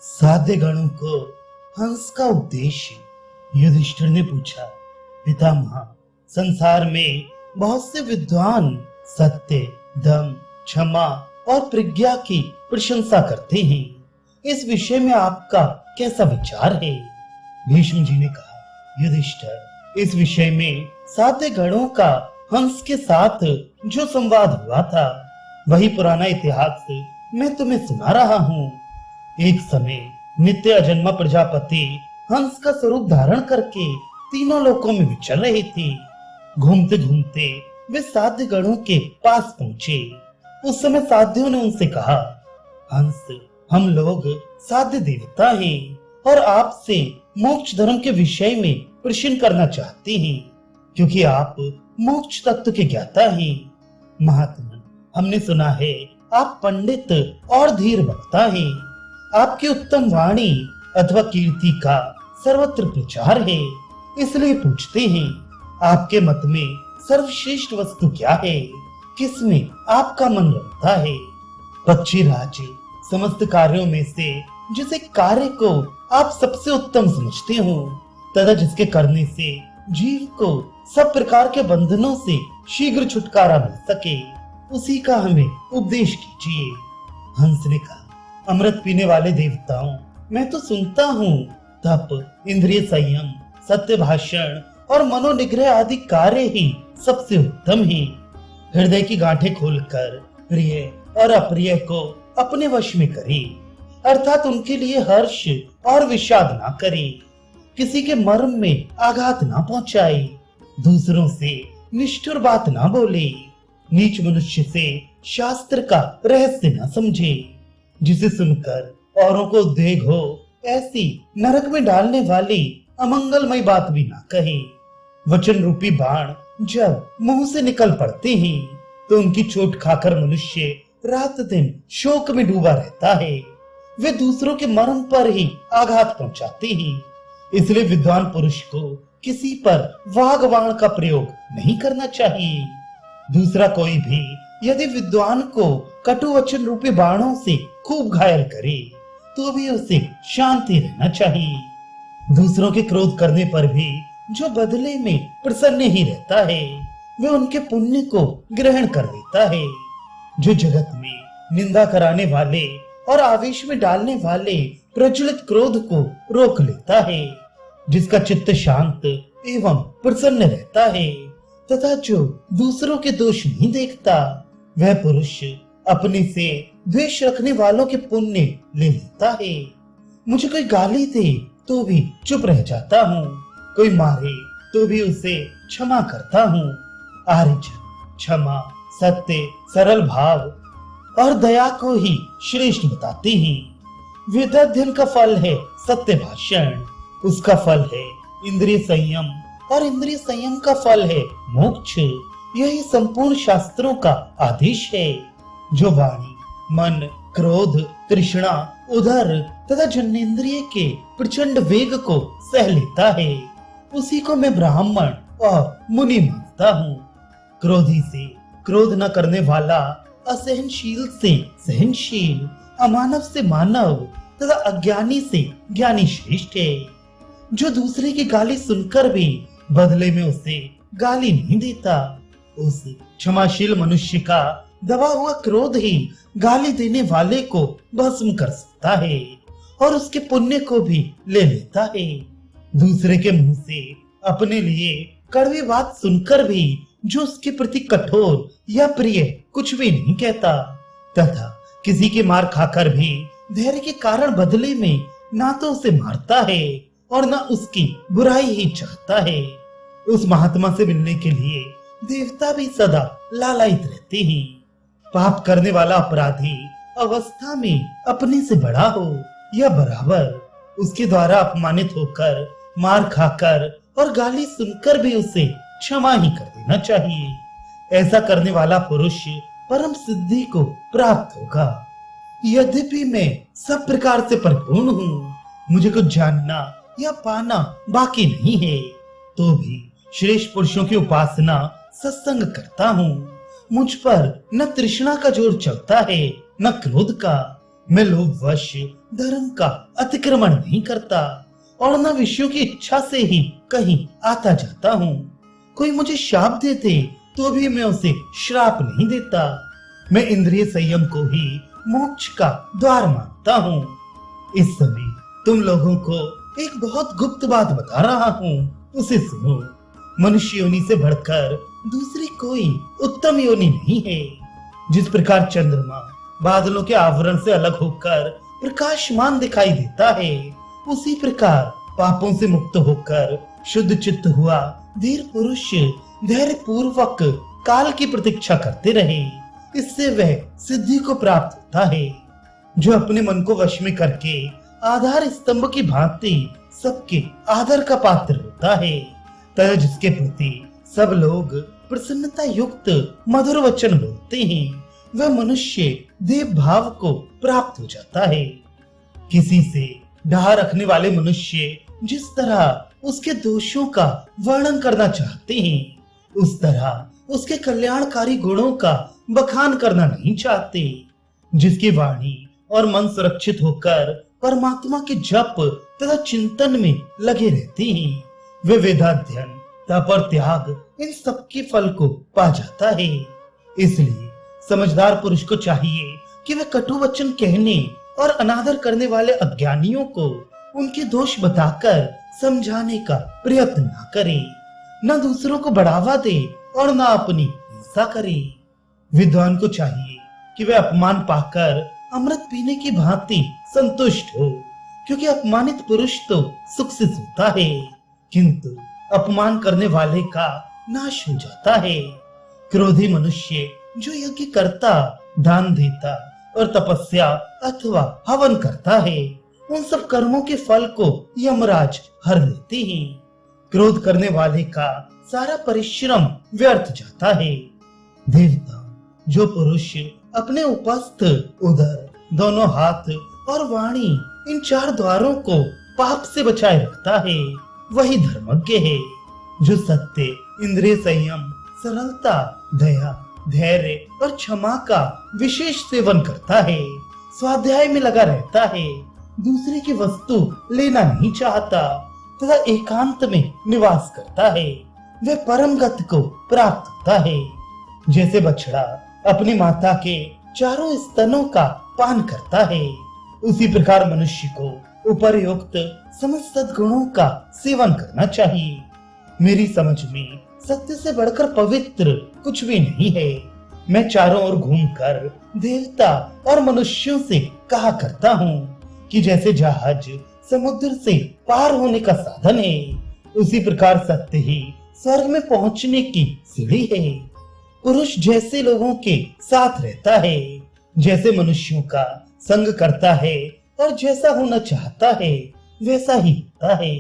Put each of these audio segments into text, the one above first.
साध्य गणों को हंस का उद्देश्य। युधिष्ठिर ने पूछा, पितामह, संसार में बहुत से विद्वान सत्य, दम, क्षमा और प्रज्ञा की प्रशंसा करते हैं। इस विषय में आपका कैसा विचार है? भीष्म जी ने कहा, युधिष्ठिर, इस विषय में साध्य गणों का हंस के साथ जो संवाद हुआ था, वही पुराना इतिहास मैं तुम्हें सुना रहा हूँ। एक समय नित्य अजन्मा प्रजापति हंस का स्वरूप धारण करके तीनों लोकों में विचर रहे थे। घूमते घूमते वे साध्य गणों के पास पहुंचे। उस समय साध्यों ने उनसे कहा, हंस, हम लोग साध्य देवता हैं और आपसे मोक्ष धर्म के विषय में प्रश्न करना चाहते हैं, क्योंकि आप मोक्ष तत्व के ज्ञाता हैं। महात्मा, हमने सुना है आप पंडित और धीर वक्ता हैं। आपकी उत्तम वाणी अथवा कीर्ति का सर्वत्र प्रचार है, इसलिए पूछते हैं, आपके मत में सर्वश्रेष्ठ वस्तु क्या है? किसमें आपका मन रमता है? पक्षी राज, समस्त कार्यों में से जिस कार्य को आप सबसे उत्तम समझते हो तथा जिसके करने से जीव को सब प्रकार के बंधनों से शीघ्र छुटकारा मिल सके, उसी का हमें उपदेश कीजिए। हंस ने कहा, अमृत पीने वाले देवताओं, मैं तो सुनता हूँ तप, इंद्रिय संयम, सत्य भाषण और मनोनिग्रह आदि कार्य ही सबसे उत्तम हैं। हृदय की गांठें खोलकर प्रिय और अप्रिय को अपने वश में करे, अर्थात उनके लिए हर्ष और विषाद ना करे, किसी के मर्म में आघात ना पहुंचाए, दूसरों से निष्ठुर बात ना बोले, नीच मनुष्य से शास्त्र का रहस्य न समझे, जिसे सुनकर औरों को उद्वेग हो ऐसी नरक में डालने वाली अमंगलमय बात भी ना कहे। वचन रूपी बाण जब मुंह से निकल पड़ते हैं तो उनकी चोट खाकर मनुष्य रात दिन शोक में डूबा रहता है। वे दूसरों के मर्म पर ही आघात पहुंचाते हैं, इसलिए विद्वान पुरुष को किसी पर वाग्बाण का प्रयोग नहीं करना चाहिए। दूसरा कोई भी यदि विद्वान को कटु वचन रूपी बाणों से खूब घायल करे तो भी उसे शांति रहना चाहिए। दूसरों के क्रोध करने पर भी जो बदले में प्रसन्न ही रहता है, वे उनके पुण्य को ग्रहण कर लेता है। जो जगत में निंदा कराने वाले और आवेश में डालने वाले प्रज्वलित क्रोध को रोक लेता है, जिसका चित्त शांत एवं प्रसन्न रहता है तथा जो दूसरों के दोष नहीं देखता, वह पुरुष अपने से द्वेष रखने वालों के पुण्य ले लेता है। मुझे कोई गाली दे तो भी चुप रह जाता हूँ, कोई मारे तो भी उसे क्षमा करता हूँ। आर्यजन क्षमा, सत्य, सरल भाव और दया को ही श्रेष्ठ बताते हैं। वेदाध्ययन का फल है सत्य भाषण, उसका फल है इंद्रिय संयम और इंद्रिय संयम का फल है मोक्ष। यही संपूर्ण शास्त्रों का आदेश है। जो वाणी, मन, क्रोध, तृष्णा, उदर तथा जन्नेन्द्रिय के प्रचंड वेग को सह लेता है, उसी को मैं ब्राह्मण और मुनि मानता हूँ। क्रोधी से क्रोध न करने वाला असहनशील से सहनशील, अमानव से मानव तथा अज्ञानी से ज्ञानी श्रेष्ठ है। जो दूसरे की गाली सुनकर भी बदले में उसे गाली नहीं देता, उस क्षमाशील मनुष्य का दबा हुआ क्रोध ही गाली देने वाले को भस्म कर सकता है और उसके पुण्य को भी ले लेता है। दूसरे के मुंह से अपने लिए कड़वी बात सुनकर भी जो उसके प्रति कठोर या प्रिय कुछ भी नहीं कहता तथा किसी के मार खाकर भी धैर्य के कारण बदले में ना तो उसे मारता है और ना उसकी बुराई ही चाहता है, उस महात्मा से मिलने के लिए देवता भी सदा लालायित रहते हैं। पाप करने वाला अपराधी अवस्था में अपने से बड़ा हो या बराबर, उसके द्वारा अपमानित होकर, मार खाकर और गाली सुनकर भी उसे क्षमा ही कर देना चाहिए। ऐसा करने वाला पुरुष परम सिद्धि को प्राप्त होगा। यद्यपि मैं सब प्रकार से परिपूर्ण हूँ, मुझे कुछ जानना या पाना बाकी नहीं है, तो भी श्रेष्ठ पुरुषों की उपासना सत्संग करता हूँ। मुझ पर न तृष्णा का जोर चलता है न क्रोध का। मैं लोभवश धर्म का अतिक्रमण नहीं करता और न विषयों की इच्छा से ही कहीं आता जाता हूँ। कोई मुझे शाप देते तो भी मैं उसे श्राप नहीं देता। मैं इंद्रिय संयम को ही मोक्ष का द्वार मानता हूँ। इस समय तुम लोगों को एक बहुत गुप्त बात बता रहा हूँ, उसे सुनो। मनुष्य योनि से बढ़कर दूसरी कोई उत्तम योनि नहीं है। जिस प्रकार चंद्रमा बादलों के आवरण से अलग होकर प्रकाशमान दिखाई देता है, उसी प्रकार पापों से मुक्त होकर शुद्ध चित्त हुआ धीर पुरुष धैर्य पूर्वक काल की प्रतीक्षा करते रहे। इससे वह सिद्धि को प्राप्त होता है। जो अपने मन को वश में करके आधार स्तंभ की भांति सबके आदर का पात्र होता है, तथा जिसके प्रति सब लोग प्रसन्नता युक्त मधुर वचन बोलते हैं, वह मनुष्य देव भाव को प्राप्त हो जाता है। किसी से डाह रखने वाले मनुष्य जिस तरह उसके दोषों का वर्णन करना चाहते हैं, उस तरह उसके कल्याणकारी गुणों का बखान करना नहीं चाहते। जिसकी वाणी और मन सुरक्षित होकर परमात्मा के जप तथा चिंतन में लगे रहते हैं, वे वेदाध्ययन तप और त्याग इन सबके फल को पा जाता है। इसलिए समझदार पुरुष को चाहिए कि वे कटु वचन कहने और अनादर करने वाले अज्ञानियों को उनके दोष बताकर समझाने का प्रयत्न न करे, न दूसरों को बढ़ावा दे और न अपनी हिंसा करे। विद्वान को चाहिए कि वे अपमान पाकर अमृत पीने की भांति संतुष्ट हो, क्योंकि अपमानित पुरुष तो सुख से सोता है, किंतु अपमान करने वाले का नाश हो जाता है। क्रोधी मनुष्य जो यज्ञ करता, दान देता और तपस्या अथवा हवन करता है, उन सब कर्मों के फल को यमराज हर लेते हैं। क्रोध करने वाले का सारा परिश्रम व्यर्थ जाता है। देवता जो पुरुष अपने उपस्थ, उदर, दोनों हाथ और वाणी इन चार द्वारों को पाप से बचाए रखता है, वही धर्मज्ञ है। जो सत्य, इंद्रिय संयम, सरलता, दया, धैर्य और क्षमा का विशेष सेवन करता है, स्वाध्याय में लगा रहता है, दूसरे की वस्तु लेना नहीं चाहता तथा एकांत में निवास करता है, वह परम गति को प्राप्त होता है। जैसे बछड़ा अपनी माता के चारों स्तनों का पान करता है, उसी प्रकार मनुष्य को उपर्युक्त समस्त सद्गुणों का सेवन करना चाहिए। मेरी समझ में सत्य से बढ़कर पवित्र कुछ भी नहीं है। मैं चारों ओर घूमकर देवता और मनुष्यों से कहा करता हूँ कि जैसे जहाज समुद्र से पार होने का साधन है, उसी प्रकार सत्य ही स्वर्ग में पहुँचने की सीढ़ी है। पुरुष जैसे लोगों के साथ रहता है, जैसे मनुष्यों का संग करता है और जैसा होना चाहता है वैसा ही होता है।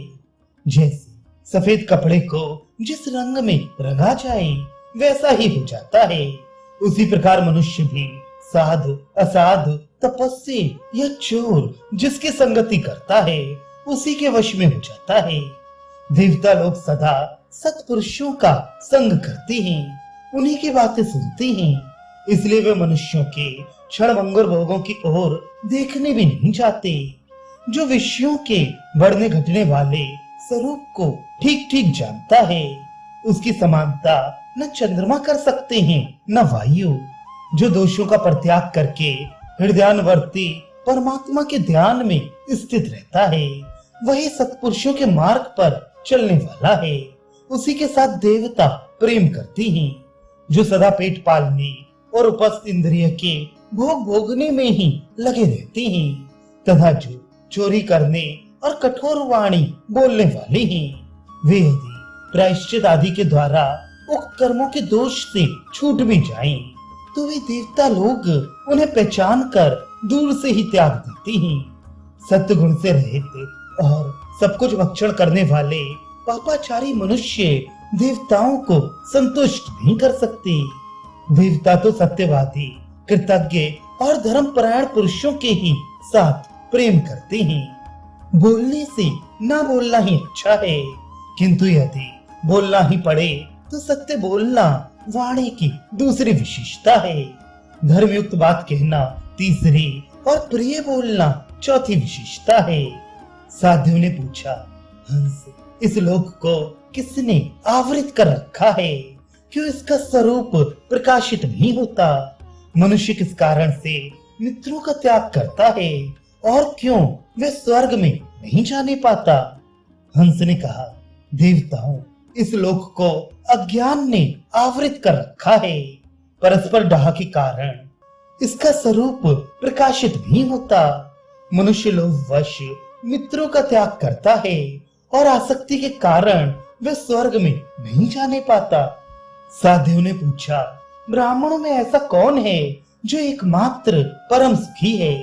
जैसे सफेद कपड़े को जिस रंग में रंगा जाए वैसा ही हो जाता है, उसी प्रकार मनुष्य भी साधु, असाधु, तपस्वी या चोर जिसकी संगति करता है उसी के वश में हो जाता है। देवता लोग सदा सत्पुरुषों का संग करते हैं, उन्हीं की बातें सुनते हैं, इसलिए वे मनुष्यों के क्षणभंगुर भोगों की ओर देखने भी नहीं चाहते। जो विषयों के बढ़ने घटने वाले स्वरूप को ठीक ठीक जानता है, उसकी समानता न चंद्रमा कर सकते हैं न वायु। जो दोषों का परित्याग करके हृदयानवर्ती परमात्मा के ध्यान में स्थित रहता है, वही सत्पुरुषों के मार्ग पर चलने वाला है। उसी के साथ देवता प्रेम करते हैं। जो सदा पेट पालने और उपस्थ इंद्रिय के भोग भोगने में ही लगे रहते हैं, तथा जो चोरी करने और कठोर वाणी बोलने वाले हैं, वे यदि प्रायश्चित आदि के द्वारा उक्त कर्मों के दोष से छूट भी जाएं, तो वे देवता लोग उन्हें पहचान कर दूर से ही त्याग देते हैं। सत्य गुण से रहित और सब कुछ भक्षण करने वाले पापाचारी मनुष्य देवताओं को संतुष्ट नहीं कर सकते। देवता तो सत्यवादी, कृतज्ञ और धर्मपरायण पुरुषों के ही साथ प्रेम करते हैं। बोलने से ना बोलना ही अच्छा है, किंतु यदि बोलना ही पड़े तो सत्य बोलना वाणी की दूसरी विशेषता है। धर्मयुक्त बात कहना तीसरी और प्रिय बोलना चौथी विशेषता है। साध्यों ने पूछा, हंस, इस लोक को किसने आवृत कर रखा है? क्यों इसका स्वरूप प्रकाशित नहीं होता? मनुष्य किस कारण से मित्रों का त्याग करता है और क्यों वे स्वर्ग में नहीं जाने पाता? हंस ने कहा, देवताओं, इस लोक को अज्ञान ने आवृत कर रखा है। परस्पर डाह के कारण इसका स्वरूप प्रकाशित नहीं होता। मनुष्य लोभवश मित्रों का त्याग करता है और आसक्ति के कारण वे स्वर्ग में नहीं जाने पाता। साध्यों ने पूछा, ब्राह्मणों में ऐसा कौन है जो एकमात्र परम सुखी है?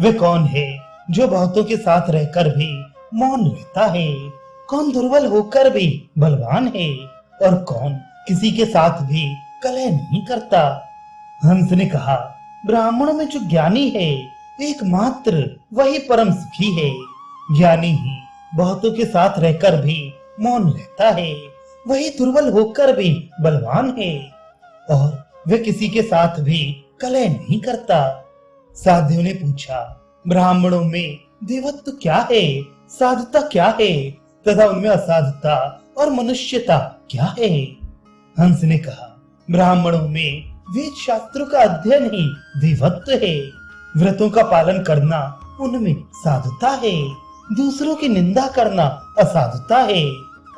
वे कौन है जो बहुतों के साथ रहकर भी मौन रहता है? कौन दुर्बल होकर भी बलवान है और कौन किसी के साथ भी कलह नहीं करता? हंस ने कहा, ब्राह्मणों में जो ज्ञानी है एकमात्र वही परम सुखी है। ज्ञानी ही बहुतों के साथ रहकर भी मौन रहता है, वही दुर्बल होकर भी बलवान है और वे किसी के साथ भी कलह नहीं करता। साध्यों ने पूछा, ब्राह्मणों में देवत्व क्या है, साधुता क्या है तथा उनमें असाधुता और मनुष्यता क्या है? हंस ने कहा, ब्राह्मणों में वेद शास्त्रों का अध्ययन ही देवत्व है। व्रतों का पालन करना उनमें साधुता है। दूसरों की निंदा करना असाधुता है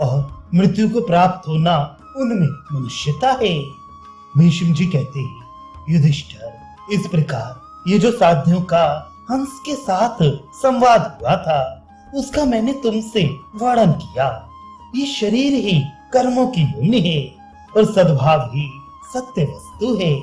और मृत्यु को प्राप्त होना उनमें मनुष्यता है। भीष्म जी कहते हैं, युधिष्ठिर, इस प्रकार ये जो साध्यों का हंस के साथ संवाद हुआ था उसका मैंने तुमसे वर्णन किया। ये शरीर ही कर्मों की योनि है और सद्भाव ही सत्य वस्तु है।